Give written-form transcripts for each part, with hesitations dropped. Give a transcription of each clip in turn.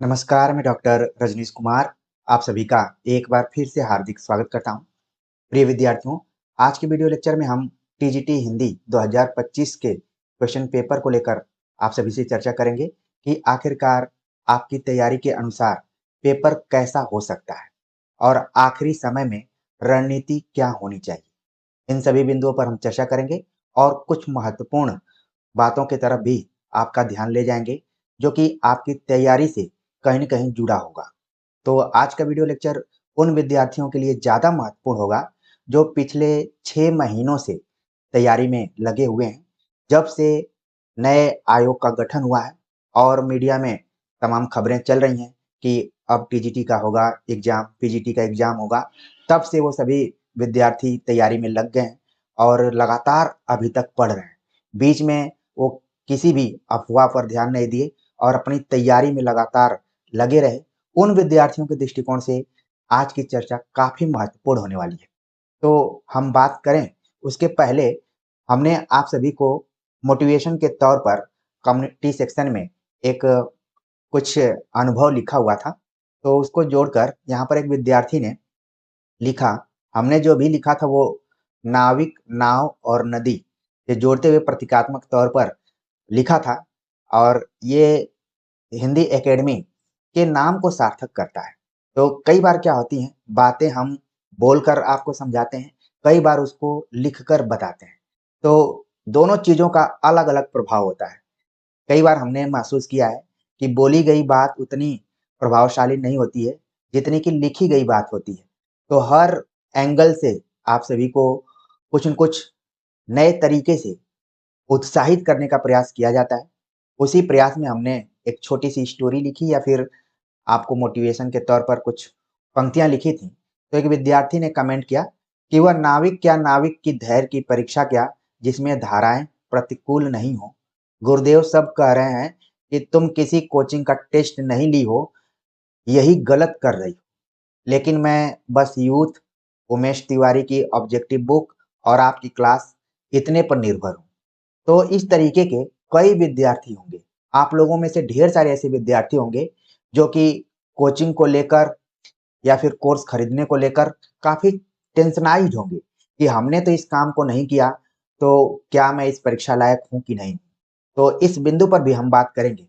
नमस्कार, मैं डॉक्टर रजनीश कुमार आप सभी का एक बार फिर से हार्दिक स्वागत करता हूं। प्रिय विद्यार्थियों, आज के वीडियो लेक्चर में हम टीजीटी हिंदी 2025 के क्वेश्चन पेपर को लेकर आप सभी से चर्चा करेंगे कि आखिरकार आपकी तैयारी के अनुसार पेपर कैसा हो सकता है और आखिरी समय में रणनीति क्या होनी चाहिए। इन सभी बिंदुओं पर हम चर्चा करेंगे और कुछ महत्वपूर्ण बातों की तरफ भी आपका ध्यान ले जाएंगे जो कि आपकी तैयारी से कहीं न कहीं जुड़ा होगा। तो आज का वीडियो लेक्चर उन विद्यार्थियों के लिए ज़्यादा महत्वपूर्ण होगा जो पिछले 6 महीनों से तैयारी में लगे हुए हैं। जब से नए आयोग का गठन हुआ है और मीडिया में तमाम खबरें चल रही हैं कि अब टीजीटी का होगा एग्ज़ाम, पीजीटी का एग्ज़ाम होगा, तब से वो सभी विद्यार्थी तैयारी में लग गए हैं और लगातार अभी तक पढ़ रहे हैं। बीच में वो किसी भी अफ़वाह पर ध्यान नहीं दिए और अपनी तैयारी में लगातार लगे रहे। उन विद्यार्थियों के दृष्टिकोण से आज की चर्चा काफ़ी महत्वपूर्ण होने वाली है। तो हम बात करें उसके पहले हमने आप सभी को मोटिवेशन के तौर पर कम्युनिटी सेक्शन में एक कुछ अनुभव लिखा हुआ था, तो उसको जोड़कर यहाँ पर एक विद्यार्थी ने लिखा। हमने जो भी लिखा था वो नाविक, नाव और नदी ये जोड़ते हुए प्रतीकात्मक तौर पर लिखा था और ये हिंदी एकेडमी के नाम को सार्थक करता है। तो कई बार क्या होती हैं बातें हम बोलकर आपको समझाते हैं, कई बार उसको लिखकर बताते हैं। तो दोनों चीज़ों का अलग-अलग प्रभाव होता है। कई बार हमने महसूस किया है कि बोली गई बात उतनी प्रभावशाली नहीं होती है जितनी कि लिखी गई बात होती है। तो हर एंगल से आप सभी को कुछ न कुछ नए तरीके से उत्साहित करने का प्रयास किया जाता है। उसी प्रयास में हमने एक छोटी-सी स्टोरी लिखी या फिर आपको मोटिवेशन के तौर पर कुछ पंक्तियाँ लिखी थी। तो एक विद्यार्थी ने कमेंट किया कि वह नाविक क्या, नाविक की धैर्य की परीक्षा क्या, जिसमें धाराएँ प्रतिकूल नहीं हो। गुरुदेव सब कह रहे हैं कि तुम किसी कोचिंग का टेस्ट नहीं ली हो, यही गलत कर रही हो। लेकिन मैं बस यूथ, उमेश तिवारी की ऑब्जेक्टिव बुक और आपकी क्लास इतने पर निर्भर हूँ। तो इस तरीके के कई विद्यार्थी होंगे। आप लोगों में से ढेर सारे ऐसे विद्यार्थी होंगे जो कि कोचिंग को लेकर या फिर कोर्स खरीदने को लेकर काफ़ी टेंशनाइज़ होंगे कि हमने तो इस काम को नहीं किया, तो क्या मैं इस परीक्षा लायक हूँ कि नहीं? तो इस बिंदु पर भी हम बात करेंगे,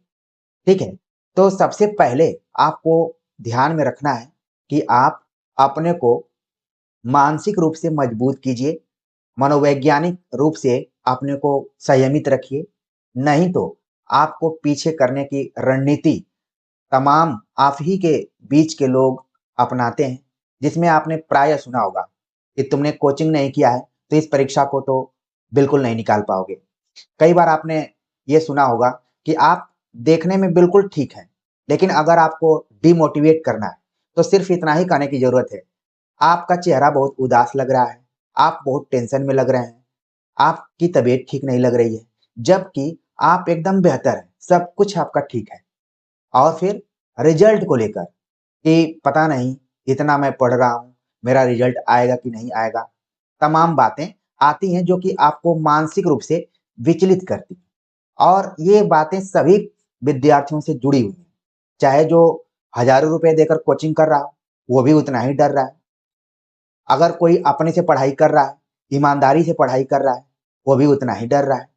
ठीक है? तो सबसे पहले आपको ध्यान में रखना है कि आप अपने को मानसिक रूप से मजबूत कीजिए, मनोवैज्ञानिक रूप से अपने को संयमित रखिए, नहीं तो आपको पीछे करने की रणनीति तमाम आप ही के बीच के लोग अपनाते हैं, जिसमें आपने प्रायः सुना होगा कि तुमने कोचिंग नहीं किया है, तो इस परीक्षा को तो बिल्कुल नहीं निकाल पाओगे। कई बार आपने ये सुना होगा कि आप देखने में बिल्कुल ठीक हैं, लेकिन अगर आपको डिमोटिवेट करना है, तो सिर्फ़ इतना ही कहने की ज़रूरत है, आपका चेहरा बहुत उदास लग रहा है, आप बहुत टेंशन में लग रहे हैं, आपकी तबीयत ठीक नहीं लग रही है, जबकि आप एकदम बेहतर हैं, सब कुछ आपका ठीक है। और फिर रिजल्ट को लेकर कि पता नहीं इतना मैं पढ़ रहा हूँ, मेरा रिजल्ट आएगा कि नहीं आएगा, तमाम बातें आती हैं जो कि आपको मानसिक रूप से विचलित करती हैं। और ये बातें सभी विद्यार्थियों से जुड़ी हुई हैं, चाहे जो हज़ारों रुपए देकर कोचिंग कर रहा हो, वो भी उतना ही डर रहा है। अगर कोई अपने से पढ़ाई कर रहा है, ईमानदारी से पढ़ाई कर रहा है, वो भी उतना ही डर रहा है।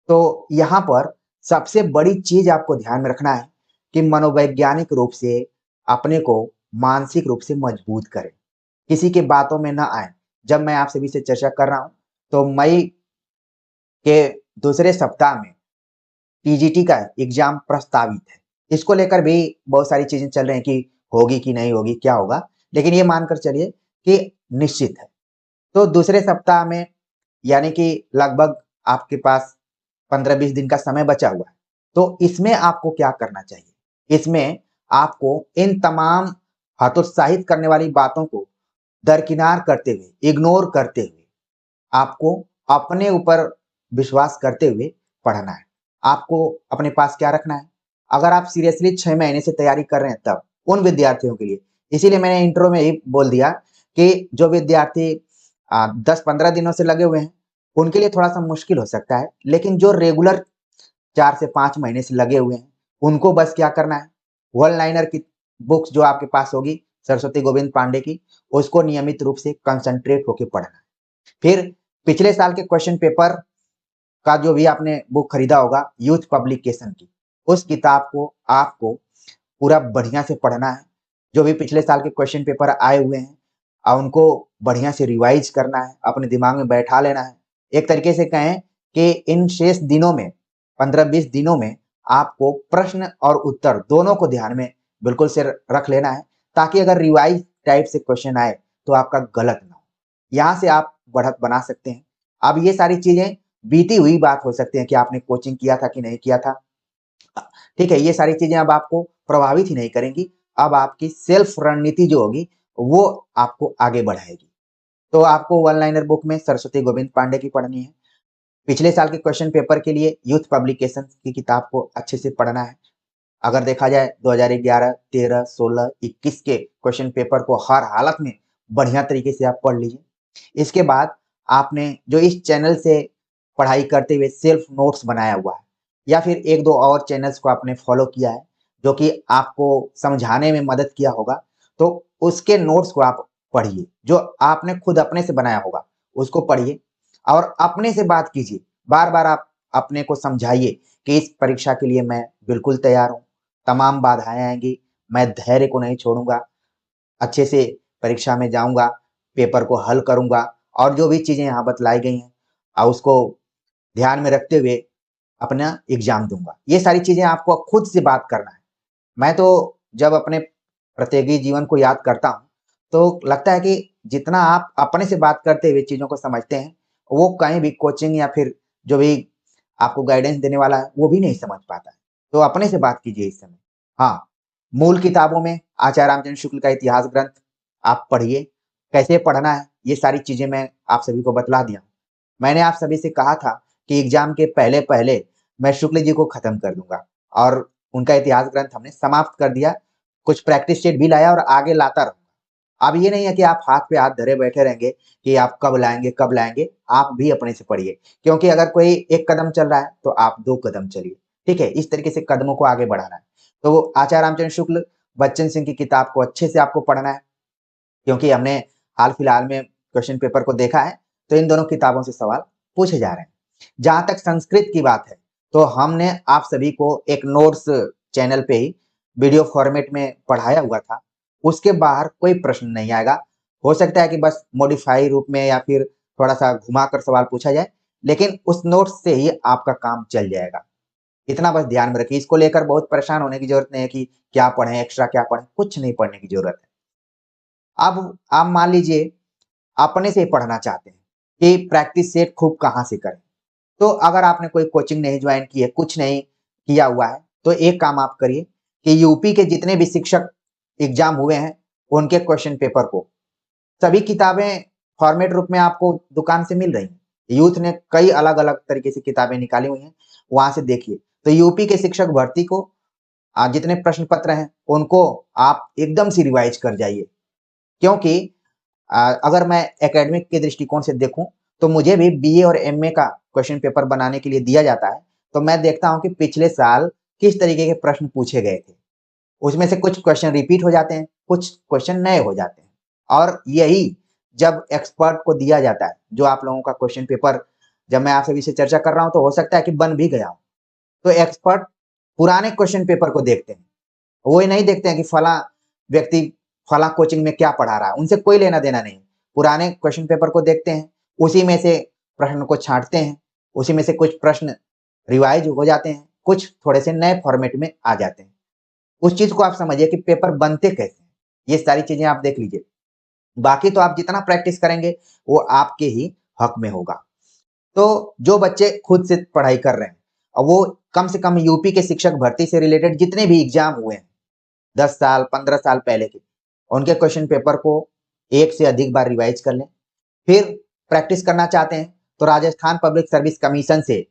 तो यहाँ पर सबसे बड़ी चीज़ आपको ध्यान में रखना है कि मनोवैज्ञानिक रूप से अपने को मानसिक रूप से मजबूत करें। किसी की बातों में ना आएँ। जब मैं आप सभी से चर्चा कर रहा हूँ, तो मई के दूसरे सप्ताह में टीजीटी का एग्ज़ाम प्रस्तावित है। इसको लेकर भी बहुत सारी चीज़ें चल रही हैं कि होगी कि नहीं होगी, क्या होगा? लेकिन ये मानकर चलिए कि निश्चित है। तो दूसरे सप्ताह में यानी कि लगभग आपके पास 15-20 दिन का समय बचा हुआ है। तो इसमें आपको क्या करना चाहिए? इसमें आपको इन तमाम हतोत्साहित करने वाली बातों को दरकिनार करते हुए, इग्नोर करते हुए, आपको अपने ऊपर विश्वास करते हुए पढ़ना है। आपको अपने पास क्या रखना है? अगर आप सीरियसली 6 महीने से तैयारी कर रहे हैं तब, उन विद्यार्थियों के लिए, इसीलिए मैंने इंट्रो में ही बोल दिया कि जो विद्यार्थी 10-15 दिनों से लगे हुए हैं, उनके लिए थोड़ा-सा मुश्किल हो सकता है, लेकिन जो रेगुलर 4 से 5 महीने से लगे हुए हैं, उनको बस क्या करना है? वन लाइनर की बुक्स जो आपके पास होगी सरस्वती गोविंद पांडे की, उसको नियमित रूप से कंसंट्रेट होकर पढ़ना है। फिर पिछले साल के क्वेश्चन पेपर का जो भी आपने बुक खरीदा होगा यूथ पब्लिकेशन की, उस किताब को आपको पूरा बढ़िया से पढ़ना है। जो भी पिछले साल के क्वेश्चन पेपर आए हुए हैं उनको बढ़िया से रिवाइज करना है, अपने दिमाग में बैठा लेना है। एक तरीके से कहें कि इन शेष दिनों में 15-20 दिनों में आपको प्रश्न और उत्तर दोनों को ध्यान में बिल्कुल से रख लेना है, ताकि अगर रिवाइज टाइप से क्वेश्चन आए तो आपका गलत ना हो। यहाँ से आप बढ़त बना सकते हैं। अब ये सारी चीजें बीती हुई बात हो सकती है कि आपने कोचिंग किया था कि नहीं किया था, ठीक है। ये सारी चीजें अब आपको प्रभावित ही नहीं करेंगी। अब आपकी सेल्फ रणनीति जो होगी वो आपको आगे बढ़ाएगी। तो आपको वन लाइनर बुक में सरस्वती गोविंद पांडे की पढ़नी है। पिछले साल के क्वेश्चन पेपर के लिए यूथ पब्लिकेशन की किताब को अच्छे से पढ़ना है। अगर देखा जाए 2011, 13, 16, 21 के क्वेश्चन पेपर को हर हालत में बढ़िया तरीके से आप पढ़ लीजिए। इसके बाद आपने जो इस चैनल से पढ़ाई करते हुए सेल्फ नोट्स बनाया हुआ है या फिर एक दो और चैनल्स को आपने फॉलो किया है जो कि आपको समझाने में मदद किया होगा, तो उसके नोट्स को आप पढ़िए। जो आपने खुद अपने से बनाया होगा उसको पढ़िए और अपने से बात कीजिए। बार बार आप अपने को समझाइए कि इस परीक्षा के लिए मैं बिल्कुल तैयार हूँ, तमाम बाधाएं आएंगी, मैं धैर्य को नहीं छोड़ूंगा, अच्छे से परीक्षा में जाऊंगा, पेपर को हल करूंगा और जो भी चीजें यहाँ बतलाई गई हैं उसको ध्यान में रखते हुए अपना एग्जाम दूंगा। ये सारी चीजें आपको खुद से बात करना है। मैं तो जब अपने प्रतियोगी जीवन को याद करता हूँ तो लगता है कि जितना आप अपने से बात करते हुए चीजों को समझते हैं वो कहीं भी कोचिंग या फिर जो भी आपको गाइडेंस देने वाला है वो भी नहीं समझ पाता है। तो अपने से बात कीजिए इस समय। हाँ, मूल किताबों में आचार्य रामचंद्र शुक्ल का इतिहास ग्रंथ आप पढ़िए। कैसे पढ़ना है ये सारी चीजें मैं आप सभी को बतला दिया हूँ। मैंने आप सभी से कहा था कि एग्जाम के पहले पहले मैं शुक्ल जी को खत्म कर दूंगा और उनका इतिहास ग्रंथ हमने समाप्त कर दिया। कुछ प्रैक्टिस सेट भी लाया और आगे लाता रहूंगा। अब ये नहीं है कि आप हाथ पे हाथ धरे बैठे रहेंगे कि आप कब लाएंगे। आप भी अपने से पढ़िए, क्योंकि अगर कोई एक कदम चल रहा है तो आप 2 कदम चलिए। ठीक है, इस तरीके से कदमों को आगे बढ़ाना है। तो आचार्य रामचंद्र शुक्ल, बच्चन सिंह की किताब को अच्छे से आपको पढ़ना है, क्योंकि हमने हाल फिलहाल में क्वेश्चन पेपर को देखा है तो इन दोनों किताबों से सवाल पूछे जा रहे हैं। जहां तक संस्कृत की बात है तो हमने आप सभी को एक नोट्स चैनल पे ही वीडियो फॉर्मेट में पढ़ाया हुआ था, उसके बाहर कोई प्रश्न नहीं आएगा। हो सकता है कि बस मॉडिफाई रूप में या फिर थोड़ा सा घुमाकर सवाल पूछा जाए, लेकिन उस नोट्स से ही आपका काम चल जाएगा। इतना बस ध्यान में रखिए। इसको लेकर बहुत परेशान होने की जरूरत नहीं है कि क्या पढ़ें, एक्स्ट्रा क्या पढ़ें, कुछ नहीं पढ़ने की जरूरत है। अब आप मान लीजिए अपने से पढ़ना चाहते हैं कि प्रैक्टिस सेट खूब कहाँ से करें। तो अगर आपने कोई कोचिंग नहीं ज्वाइन की है, कुछ नहीं किया हुआ है, तो एक काम आप करिए कि यूपी के जितने भी शिक्षक एग्जाम हुए हैं उनके क्वेश्चन पेपर को सभी किताबें फॉर्मेट रूप में आपको दुकान से मिल रही हैं। यूथ ने कई अलग अलग तरीके से किताबें निकाली हुई हैं, वहां से देखिए। तो यूपी के शिक्षक भर्ती को जितने प्रश्न पत्र हैं उनको आप एकदम से रिवाइज कर जाइए, क्योंकि अगर मैं एकेडमिक के दृष्टिकोण से देखूं तो मुझे भी बीए और एमए का क्वेश्चन पेपर बनाने के लिए दिया जाता है। तो मैं देखता हूं कि पिछले साल किस तरीके के प्रश्न पूछे गए थे। उसमें से कुछ क्वेश्चन रिपीट हो जाते हैं, कुछ क्वेश्चन नए हो जाते हैं। और यही जब एक्सपर्ट को दिया जाता है, जो आप लोगों का क्वेश्चन पेपर जब मैं आप सभी से चर्चा कर रहा हूं तो हो सकता है कि बन भी गया हो, तो एक्सपर्ट पुराने क्वेश्चन पेपर को देखते हैं। वो ये नहीं देखते हैं कि फला व्यक्ति फला कोचिंग में क्या पढ़ा रहा है, उनसे कोई लेना देना नहीं। पुराने क्वेश्चन पेपर को देखते हैं, उसी में से प्रश्न को छांटते हैं, उसी में से कुछ प्रश्न रिवाइज हो जाते हैं, कुछ थोड़े से नए फॉर्मेट में आ जाते हैं। उस चीज को आप समझिए कि पेपर बनते कैसे हैं, ये सारी चीजें आप देख लीजिए। बाकी तो आप जितना प्रैक्टिस करेंगे वो आपके ही हक में होगा। तो जो बच्चे खुद से पढ़ाई कर रहे हैं और वो कम से कम यूपी के शिक्षक भर्ती से रिलेटेड जितने भी एग्जाम हुए हैं 10 साल 15 साल पहले के, उनके क्वेश्चन पेपर को एक से अधिक बार रिवाइज कर लें। फिर प्रैक्टिस करना चाहते हैं तो राजस्थान पब्लिक सर्विस कमीशन से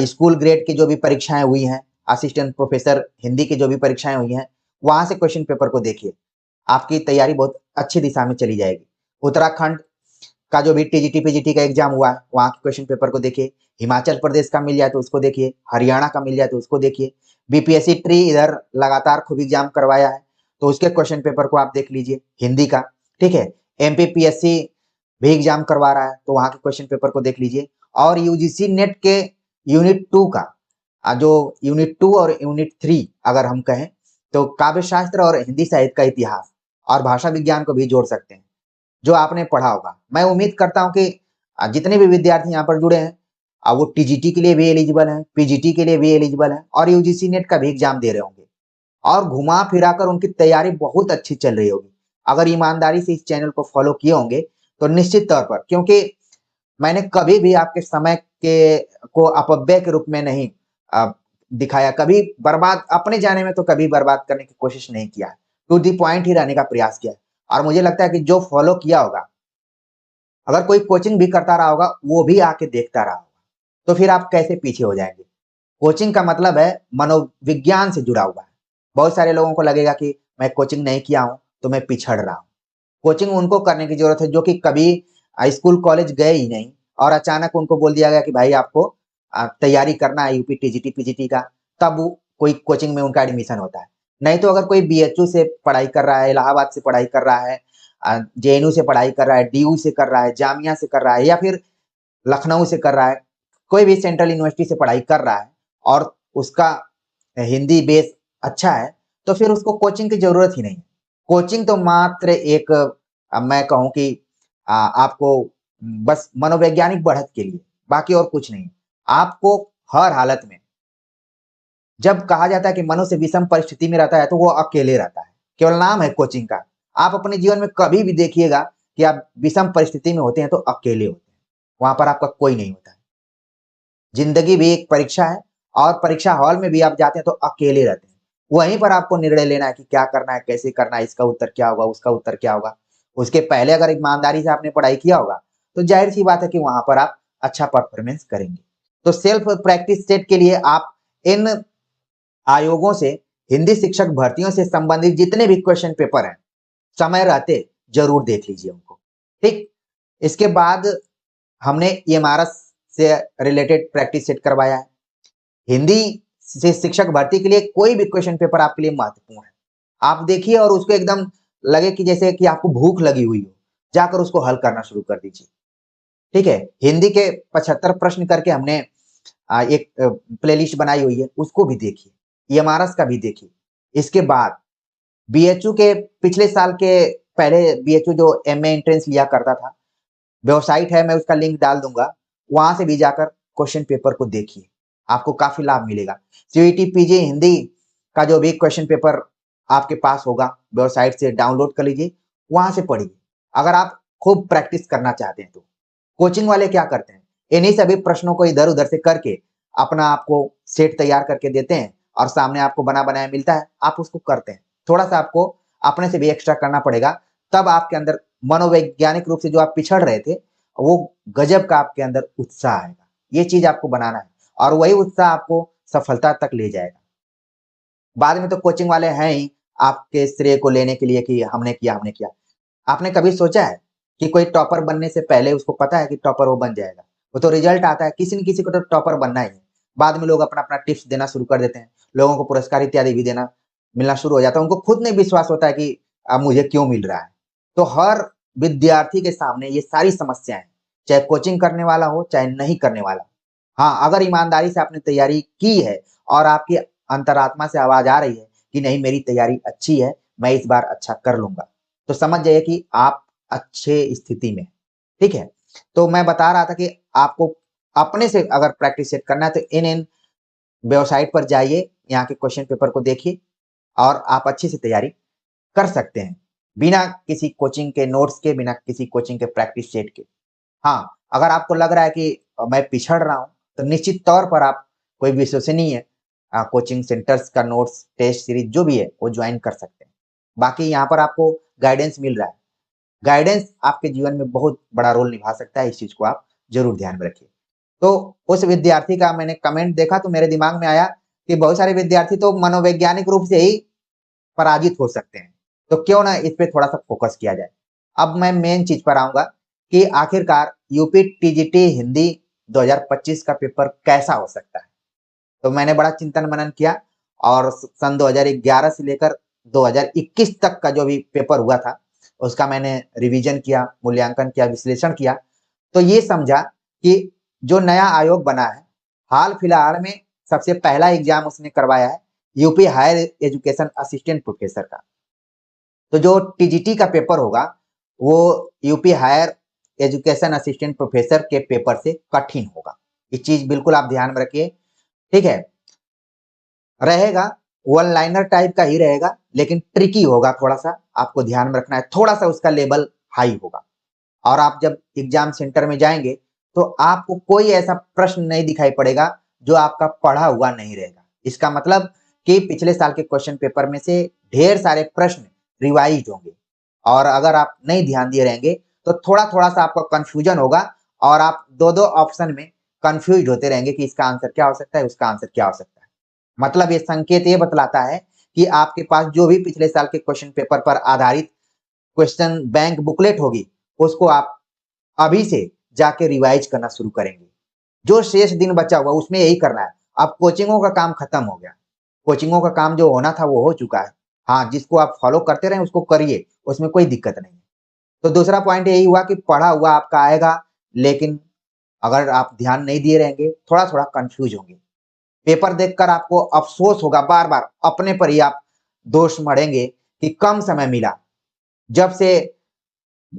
स्कूल ग्रेड की जो भी परीक्षाएं हुई हैं, असिस्टेंट प्रोफेसर हिंदी की जो भी परीक्षाएं हुई हैं, वहां से क्वेश्चन पेपर को देखिए। आपकी तैयारी बहुत अच्छी दिशा में चली जाएगी। उत्तराखंड का जो भी टीजीटी पीजीटी का एग्जाम हुआ है वहां के क्वेश्चन पेपर को देखिए। हिमाचल प्रदेश का मिल जाए तो उसको देखिए, हरियाणा का मिल जाए तो उसको देखिए, बीपीएससी ट्री इधर लगातार खूब एग्जाम करवाया है, तो उसके क्वेश्चन पेपर को आप देख लीजिए हिंदी का, ठीक है। एमपीपीएससी भी एग्जाम करवा रहा है, तो वहां के क्वेश्चन पेपर को देख लीजिए। और यूजीसी नेट के यूनिट 2 का जो यूनिट 2 और यूनिट 3 अगर हम कहें तो काव्य शास्त्र और हिंदी साहित्य का इतिहास और भाषा विज्ञान को भी जोड़ सकते हैं, जो आपने पढ़ा होगा। मैं उम्मीद करता हूं कि जितने भी विद्यार्थी यहाँ पर जुड़े हैं वो टीजीटी के लिए भी एलिजिबल हैं, पीजीटी के लिए भी एलिजिबल हैं और यूजीसी नेट का भी एग्जाम दे रहे होंगे और घुमा फिरा कर उनकी तैयारी बहुत अच्छी चल रही होगी। अगर ईमानदारी से इस चैनल को फॉलो किए होंगे तो निश्चित तौर पर, क्योंकि मैंने कभी भी आपके समय के को अपव्यय के रूप में नहीं दिखाया, कभी बर्बाद अपने जाने में तो कभी बर्बाद करने की कोशिश नहीं किया है, टू दी पॉइंट ही रहने का प्रयास किया है। और मुझे लगता है कि जो फॉलो किया होगा, अगर कोई कोचिंग भी करता रहा होगा वो भी आके देखता रहा होगा, तो फिर आप कैसे पीछे हो जाएंगे। कोचिंग का मतलब है मनोविज्ञान से जुड़ा हुआ है। बहुत सारे लोगों को लगेगा कि मैं कोचिंग नहीं किया हूं तो मैं पिछड़ रहा हूं। कोचिंग उनको करने की जरूरत है जो कि कभी स्कूल कॉलेज गए ही नहीं और अचानक उनको बोल दिया गया कि भाई आपको तैयारी करना है यूपी टीजीटी पीजीटी का, तब कोई कोचिंग में उनका एडमिशन होता है। नहीं तो अगर कोई बीएचयू से पढ़ाई कर रहा है, इलाहाबाद से पढ़ाई कर रहा है, जेएनयू से पढ़ाई कर रहा है, डीयू से कर रहा है, जामिया से कर रहा है या फिर लखनऊ से कर रहा है, कोई भी सेंट्रल यूनिवर्सिटी से पढ़ाई कर रहा है और उसका हिंदी बेस अच्छा है, तो फिर उसको कोचिंग की जरूरत ही नहीं है। कोचिंग तो मात्र एक मैं कहूं कि आपको बस मनोवैज्ञानिक बढ़त के लिए, बाकी और कुछ नहीं। आपको हर हालत में जब कहा जाता है कि मनुष्य विषम परिस्थिति में रहता है तो वो अकेले रहता है, केवल नाम है कोचिंग का। आप अपने जीवन में कभी भी देखिएगा कि आप विषम परिस्थिति में होते हैं तो अकेले होते हैं, वहां पर आपका कोई नहीं होता है। जिंदगी भी एक परीक्षा है और परीक्षा हॉल में भी आप जाते हैं तो अकेले रहते हैं। वहीं पर आपको निर्णय लेना है कि क्या करना है, कैसे करना है, इसका उत्तर क्या होगा, उसका उत्तर क्या होगा। उसके पहले अगर ईमानदारी से आपने पढ़ाई किया होगा तो जाहिर सी बात है कि वहां पर आप अच्छा परफॉर्मेंस करेंगे। तो सेल्फ प्रैक्टिस सेट के लिए आप इन आयोगों से, हिंदी शिक्षक भर्तियों से संबंधित जितने भी क्वेश्चन पेपर हैं, समय रहते जरूर देख लीजिए उनको, ठीक। इसके बाद हमने ईएमआरएस से रिलेटेड प्रैक्टिस सेट करवाया है। हिंदी से शिक्षक भर्ती के लिए कोई भी क्वेश्चन पेपर आपके लिए महत्वपूर्ण है, आप देखिए और उसको एकदम लगे कि जैसे कि आपको भूख लगी हुई हो, जाकर उसको हल करना शुरू कर दीजिए, ठीक है। हिंदी के 75 प्रश्न करके हमने एक प्लेलिस्ट बनाई हुई है, उसको भी देखिए, ईएमआरएस का भी देखिए। इसके बाद बीएचयू के पिछले साल के पहले बीएचयू जो एमए एंट्रेंस लिया करता था, वेबसाइट है, मैं उसका लिंक डाल दूंगा, वहां से भी जाकर क्वेश्चन पेपर को देखिए, आपको काफी लाभ मिलेगा। सीईटी पीजी हिंदी का जो भी क्वेश्चन पेपर आपके पास होगा वेबसाइट से डाउनलोड कर लीजिए, वहां से पढ़िए अगर आप खूब प्रैक्टिस करना चाहते हैं तो। कोचिंग वाले क्या करते हैं, इन्हीं सभी प्रश्नों को इधर उधर से करके अपना आपको सेट तैयार करके देते हैं और सामने आपको बना बनाया मिलता है, आप उसको करते हैं। थोड़ा सा आपको अपने से भी एक्स्ट्रा करना पड़ेगा, तब आपके अंदर मनोवैज्ञानिक रूप से जो आप पिछड़ रहे थे वो गजब का आपके अंदर उत्साह आएगा। ये चीज आपको बनाना है और वही उत्साह आपको सफलता तक ले जाएगा। बाद में तो कोचिंग वाले हैं ही आपके श्रेय को लेने के लिए कि हमने किया हमने किया। आपने कभी सोचा है कि कोई टॉपर बनने से पहले उसको पता है कि टॉपर वो बन जाएगा? वो तो रिजल्ट आता है, किसी न किसी को तो टॉपर बनना ही है। बाद में लोग अपना अपना टिप्स देना शुरू कर देते हैं, लोगों को पुरस्कार इत्यादि भी देना मिलना शुरू हो जाता है, उनको खुद नहीं विश्वास होता है कि अब मुझे क्यों मिल रहा है। तो हर विद्यार्थी के सामने ये सारी समस्याएं, चाहे कोचिंग करने वाला हो चाहे नहीं करने वाला। हाँ, अगर ईमानदारी से आपने तैयारी की है और आपकी अंतरात्मा से आवाज आ रही है कि नहीं मेरी तैयारी अच्छी है, मैं इस बार अच्छा कर लूंगा, तो समझ जाइए कि आप अच्छे स्थिति में, ठीक है। तो मैं बता रहा था कि आपको अपने से अगर प्रैक्टिस सेट करना है तो इन इन वेबसाइट पर जाइए, यहाँ के क्वेश्चन पेपर को देखिए और आप अच्छे से तैयारी कर सकते हैं बिना किसी कोचिंग के नोट्स के, बिना किसी कोचिंग के प्रैक्टिस सेट के। हाँ, अगर आपको लग रहा है कि मैं पिछड़ रहा हूं तो निश्चित तौर पर आप कोई विश्वसनीय कोचिंग सेंटर्स का नोट्स टेस्ट सीरीज जो भी है वो ज्वाइन कर सकते हैं। बाकी यहाँ पर आपको गाइडेंस मिल रहा है, गाइडेंस आपके जीवन में बहुत बड़ा रोल निभा सकता है, इस चीज को आप जरूर ध्यान में रखिए। तो उस विद्यार्थी का मैंने कमेंट देखा तो मेरे दिमाग में आया कि बहुत सारे विद्यार्थी तो मनोवैज्ञानिक रूप से ही पराजित हो सकते हैं, तो क्यों ना इस पे थोड़ा सा फोकस किया जाए। अब मैं मेन चीज पर आऊंगा कि आखिरकार यूपी टीजीटी हिंदी 2025 का पेपर कैसा हो सकता है। तो मैंने बड़ा चिंतन मनन किया और सन 2011 से लेकर 2021 तक का जो भी पेपर हुआ था उसका मैंने रिवीजन किया, मूल्यांकन किया, विश्लेषण किया, तो ये समझा कि जो नया आयोग बना है, हाल फिलहाल में सबसे पहला एग्जाम उसने करवाया है UP higher education assistant professor का। तो जो टीजीटी का पेपर होगा वो UP higher education assistant professor के पेपर से कठिन होगा। ये चीज बिल्कुल आप ध्यान में रखिए, ठीक है। रहेगा वन लाइनर टाइप का ही रहेगा, लेकिन ट्रिकी होगा, थोड़ा सा आपको ध्यान में रखना है, थोड़ा सा उसका लेवल हाई होगा। और आप जब एग्जाम सेंटर में जाएंगे तो आपको कोई ऐसा प्रश्न नहीं दिखाई पड़ेगा जो आपका पढ़ा हुआ नहीं रहेगा। इसका मतलब कि पिछले साल के क्वेश्चन पेपर में से ढेर सारे प्रश्न रिवाइज होंगे, और अगर आप नहीं ध्यान दिए रहेंगे तो थोड़ा थोड़ा सा आपको कंफ्यूजन होगा और आप दो दो ऑप्शन में कंफ्यूज होते रहेंगे कि इसका आंसर क्या हो सकता है, उसका आंसर क्या हो सकता है। मतलब ये संकेत ये बतलाता है कि आपके पास जो भी पिछले साल के क्वेश्चन पेपर पर आधारित क्वेश्चन बैंक बुकलेट होगी उसको आप अभी से जाके रिवाइज करना शुरू करेंगे। जो शेष दिन बचा हुआ उसमें यही करना है। अब कोचिंगों का काम खत्म हो गया, कोचिंगों का काम जो होना था वो हो चुका है। हाँ, जिसको आप फॉलो करते रहे उसको करिए, उसमें कोई दिक्कत नहीं है। तो दूसरा पॉइंट यही हुआ कि पढ़ा हुआ आपका आएगा, लेकिन अगर आप ध्यान नहीं दिए रहेंगे थोड़ा थोड़ा कंफ्यूज होंगे। पेपर देखकर आपको अफसोस होगा, बार बार अपने पर ही आप दोष मढ़ेंगे कि कम समय मिला। जब से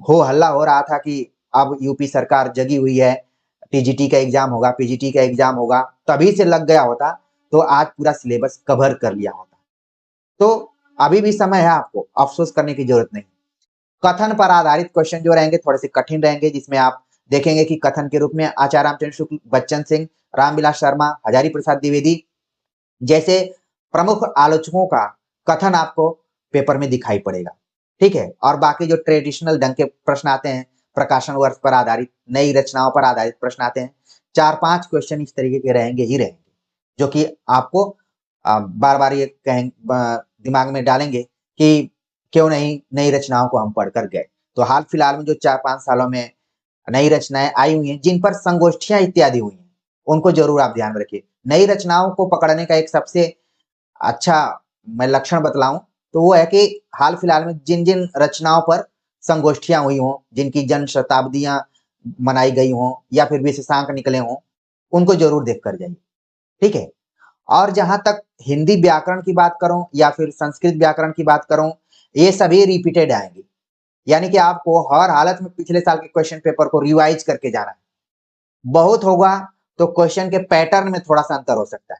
हो हल्ला हो रहा था कि अब यूपी सरकार जगी हुई है, टीजीटी का एग्जाम होगा, पीजीटी का एग्जाम होगा, तभी से लग गया होता तो आज पूरा सिलेबस कवर कर लिया होता। तो अभी भी समय है, आपको अफसोस करने की जरूरत नहीं। कथन पर आधारित क्वेश्चन जो रहेंगे थोड़े से कठिन रहेंगे, जिसमें आप देखेंगे कि कथन के रूप में आचार्य रामचंद्र शुक्ल, बच्चन सिंह, रामविलास शर्मा, हजारी प्रसाद द्विवेदी जैसे प्रमुख आलोचकों का कथन आपको पेपर में दिखाई पड़ेगा, ठीक है। और बाकी जो ट्रेडिशनल ढंग के प्रश्न आते हैं, प्रकाशन वर्ष पर आधारित, नई रचनाओं पर आधारित प्रश्न आते हैं, 4-5 क्वेश्चन इस तरीके के रहेंगे ही रहेंगे, जो कि आपको बार बार ये कहें दिमाग में डालेंगे कि क्यों नहीं नई रचनाओं को हम पढ़कर गए। तो हाल फिलहाल में जो 4-5 सालों में नई रचनाएं आई हुई हैं जिन पर संगोष्ठियां इत्यादि हुई हैं, उनको जरूर आप ध्यान में रखिए। नई रचनाओं को पकड़ने का एक सबसे अच्छा मैं लक्षण बतलाऊं तो वो है कि हाल फिलहाल में जिन जिन रचनाओं पर संगोष्ठियां हुई हों, जिनकी जन्म शताब्दियां मनाई गई हों या फिर विशेषांक निकले हों, उनको जरूर देख कर जाइए, ठीक है। और जहां तक हिंदी व्याकरण की बात करूं या फिर संस्कृत व्याकरण की बात करूं, ये सभी रिपीटेड आएंगे, यानी कि आपको हर हालत में पिछले साल के क्वेश्चन पेपर को रिवाइज करके जाना है। बहुत होगा तो क्वेश्चन के पैटर्न में थोड़ा सा अंतर हो सकता है।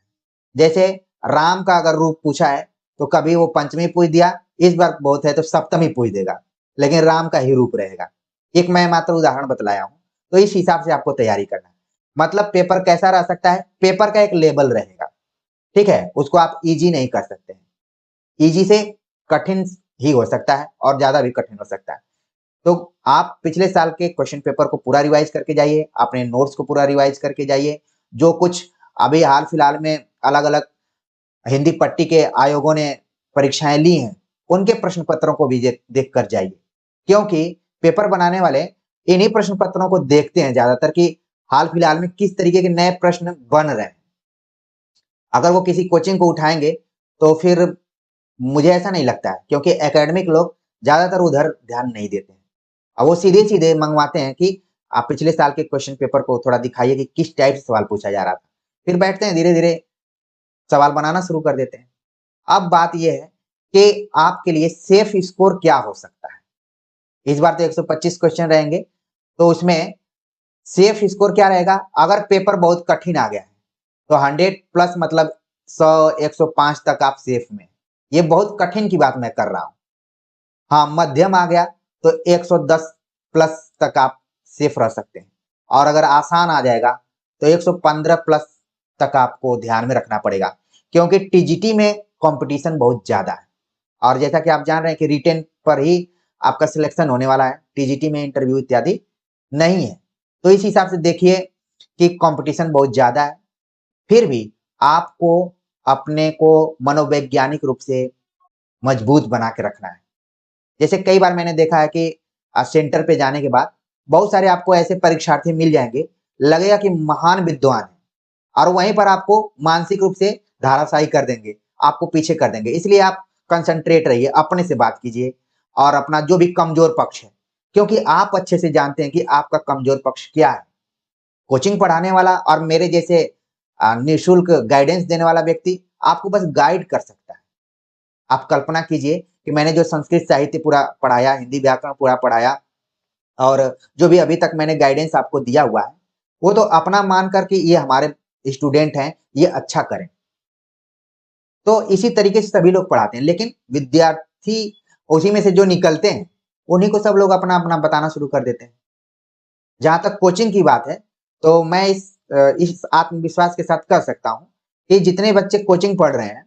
जैसे राम का अगर रूप पूछा है तो कभी वो पंचमी पूछ दिया, इस बार बहुत है तो सप्तमी पूछ देगा, लेकिन राम का ही रूप रहेगा। एक मैं मात्र उदाहरण बतलाया हूं, तो इस हिसाब से आपको तैयारी करना है। मतलब पेपर कैसा रह सकता है, पेपर का एक लेवल रहेगा, ठीक है, उसको आप इजी नहीं कर सकते हैं। इजी से कठिन ही हो सकता है और ज्यादा भी कठिन हो सकता है। तो आप पिछले साल के क्वेश्चन पेपर को पूरा रिवाइज करके जाइए, अपने नोट्स को पूरा रिवाइज करके जाइए। जो कुछ अभी हाल फिलहाल में अलग अलग हिंदी पट्टी के आयोगों ने परीक्षाएं ली हैं उनके प्रश्न पत्रों को भी देख कर जाइए, क्योंकि पेपर बनाने वाले इन्हीं प्रश्न पत्रों को देखते हैं ज्यादातर कि हाल फिलहाल में किस तरीके के नए प्रश्न बन रहे हैं। अगर वो किसी कोचिंग को उठाएंगे तो फिर मुझे ऐसा नहीं लगता है, क्योंकि एकेडमिक लोग ज्यादातर उधर ध्यान नहीं देते हैं। अब वो सीधे सीधे मंगवाते हैं कि आप पिछले साल के क्वेश्चन पेपर को थोड़ा दिखाइए कि किस टाइप से सवाल पूछा जा रहा था, फिर बैठते हैं धीरे धीरे सवाल बनाना शुरू कर देते हैं। अब बात यह है कि आपके लिए सेफ स्कोर क्या हो सकता है। इस बार तो 125 क्वेश्चन रहेंगे, तो उसमें सेफ स्कोर क्या रहेगा। अगर पेपर बहुत कठिन आ गया है तो 100 प्लस मतलब 100-105 तक आप सेफ में। ये बहुत कठिन की बात मैं कर रहा हूं। हाँ, मध्यम आ गया तो 110 प्लस तक आप सेफ रह सकते हैं, और अगर आसान आ जाएगा तो 115 प्लस तक आपको ध्यान में रखना पड़ेगा, क्योंकि टीजीटी में कंपटीशन बहुत ज्यादा है। और जैसा कि आप जान रहे हैं कि रिटेन पर ही आपका सिलेक्शन होने वाला है, टीजीटी में इंटरव्यू इत्यादि नहीं है। तो इस हिसाब से देखिए कि कंपटीशन बहुत ज्यादा है, फिर भी आपको अपने को मनोवैज्ञानिक रूप से मजबूत बना के रखना है। जैसे कई बार मैंने देखा है कि सेंटर पे जाने के बाद बहुत सारे आपको ऐसे परीक्षार्थी मिल जाएंगे, लगेगा कि महान विद्वान है, और वहीं पर आपको मानसिक रूप से धाराशायी कर देंगे आपको पीछे कर देंगे। इसलिए आप कंसंट्रेट रहिए, अपने से बात कीजिए और अपना जो भी कमजोर पक्ष है, क्योंकि आप अच्छे से जानते हैं कि आपका कमजोर पक्ष क्या है। कोचिंग पढ़ाने वाला और मेरे जैसे निःशुल्क गाइडेंस देने वाला व्यक्ति आपको बस गाइड कर सकता है। आप कल्पना कीजिए कि मैंने जो संस्कृत साहित्य पूरा पढ़ाया, हिंदी व्याकरण पूरा पढ़ाया और जो भी अभी तक मैंने गाइडेंस आपको दिया हुआ है, वो तो अपना मान कर कि ये हमारे स्टूडेंट हैं, ये अच्छा करें। तो इसी तरीके से सभी लोग पढ़ाते हैं, लेकिन विद्यार्थी उसी में से जो निकलते हैं, उन्हीं को सब लोग अपना-अपना बताना शुरू कर देते हैं। जहाँ तक कोचिंग की बात है, तो मैं इस आत्मविश्वास के साथ कह सकता हूँ कि जितने बच्चे कोचिंग पढ़ रहे हैं,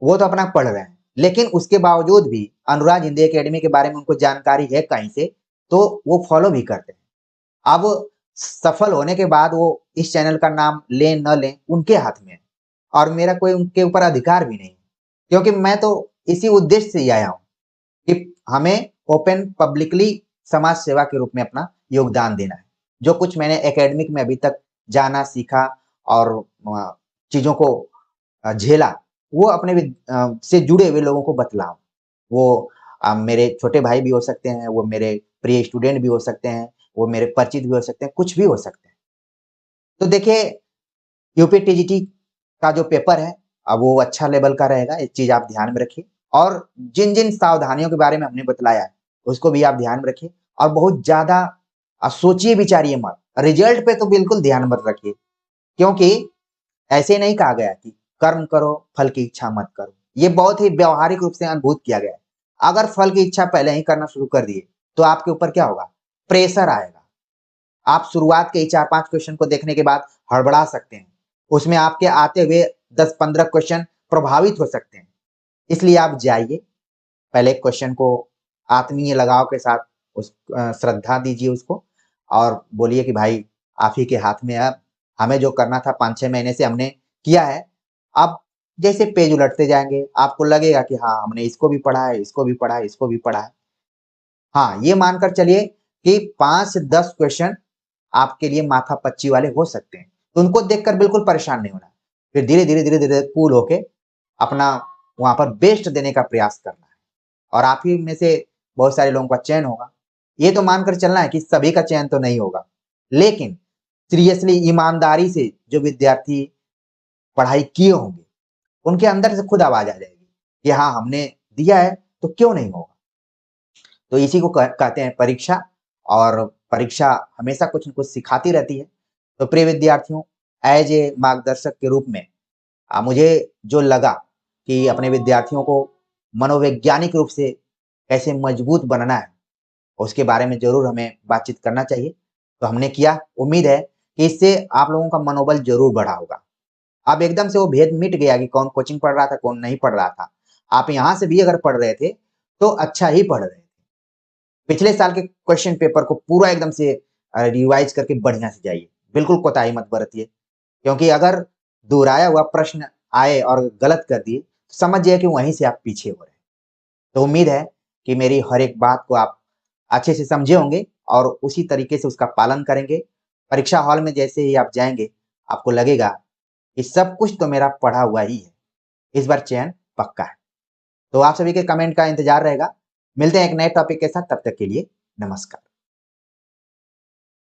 वो तो अपना पढ़ रहे हैं, लेकिन उसके बावजूद भी अनुराग हिंदी अकेडमी के बारे में उनको जानकारी है कहीं से, तो वो फॉलो भी करते हैं। अब सफल होने के बाद वो इस चैनल का नाम लें न लें, उनके हाथ में है और मेरा कोई उनके ऊपर अधिकार भी नहीं है, क्योंकि मैं तो इसी उद्देश्य से ही आया हूँ कि हमें ओपन पब्लिकली समाज सेवा के रूप में अपना योगदान देना है। जो कुछ मैंने एकेडमिक में अभी तक जाना, सीखा और चीज़ों को झेला, वो अपने से जुड़े हुए लोगों को बतलाऊँ। वो मेरे छोटे भाई भी हो सकते हैं, वो मेरे प्रिय स्टूडेंट भी हो सकते हैं, वो मेरे परिचित भी हो सकते हैं, कुछ भी हो सकते हैं। तो देखिए, यूपी टीजीटी का जो पेपर है, वो अच्छा लेवल का रहेगा, एक चीज़ आप ध्यान में रखिए और जिन-जिन सावधानियों के बारे में हमने बतलाया है, उसको भी आप ध्यान में रखिए और बहुत ज़्यादा सोचिए-विचारिए मत। रिजल्ट पे तो बिल्कुल ध्यान मत रखिए, क्योंकि ऐसे नहीं कहा गया कि कर्म करो, फल की इच्छा मत करो। ये बहुत ही व्यावहारिक रूप से अनुभूत किया गया है। अगर फल की इच्छा पहले ही करना शुरू कर दिए, तो आपके ऊपर क्या होगा? प्रेशर आएगा। आप शुरुआत के ही 4-5 क्वेश्चन को देखने के बाद हड़बड़ा सकते हैं। उसमें आपके आते हुए 10-15 क्वेश्चन प्रभावित हो सकते हैं। इसलिए आप जाइए, पहले क्वेश्चन को आत्मीय लगाव के साथ श्रद्धा दीजिए उसको और बोलिए कि भाई आप ही के हाथ में है अब। हमें जो करना था 5-6 महीने से हमने किया है। अब जैसे पेज उलटते जाएँगे, आपको लगेगा कि हाँ, हमने इसको भी पढ़ा है, इसको भी पढ़ा है, इसको भी पढ़ा है। हाँ, ये मानकर चलिए कि 5 से 10 क्वेश्चन आपके लिए माथापच्ची वाले हो सकते हैं। तो उनको देखकर बिल्कुल परेशान नहीं होना। फिर धीरे-धीरे, धीरे-धीरे कूल होके अपना वहाँ पर बेस्ट देने का प्रयास करना है और आप ही में से बहुत सारे लोगों का चयन होगा। ये तो मानकर चलना है कि सभी का चयन तो नहीं होगा। लेकिन सीरियसली ईमानदारी से जो विद्यार्थी पढ़ाई किए होंगे, उनके अंदर से खुद आवाज़ आ जाएगी कि हाँ, हमने दिया है तो क्यों नहीं होगा? तो इसी को कहते हैं परीक्षा और परीक्षा हमेशा कुछ न कुछ सिखाती रहती है। तो प्रिय विद्यार्थियों, एज़ ए मार्गदर्शक के रूप में मुझे जो लगा कि अपने विद्यार्थियों को मनोवैज्ञानिक रूप से कैसे मजबूत बनना है, उसके बारे में ज़रूर हमें बातचीत करना चाहिए। तो हमने किया, उम्मीद है कि इससे आप लोगों का मनोबल ज़रूर बढ़ा होगा। अब एकदम से वो भेद मिट गया कि कौन कोचिंग पढ़ रहा था, कौन नहीं पढ़ रहा था। आप यहाँ से भी अगर पढ़ रहे थे, तो अच्छा ही पढ़ रहे थे। पिछले साल के क्वेश्चन पेपर को पूरा एकदम से रिवाइज़ करके बढ़िया से जाइए। बिल्कुल कोताही मत बरतिए, क्योंकि अगर दोहराया हुआ प्रश्न आए और गलत कर दिए, तो समझ जाइए कि वहीं से आप पीछे हो रहे हैं। तो उम्मीद है कि मेरी हर एक बात को आप अच्छे से समझे होंगे और उसी तरीके से उसका पालन करेंगे। परीक्षा हॉल में जैसे ही आप जाएँगे, आपको लगेगा कि सब कुछ तो मेरा पढ़ा हुआ ही है। इस बार चयन पक्का है। तो आप सभी के कमेंट का इंतज़ार रहेगा। मिलते हैं एक नए टॉपिक के साथ, तब तक के लिए नमस्कार।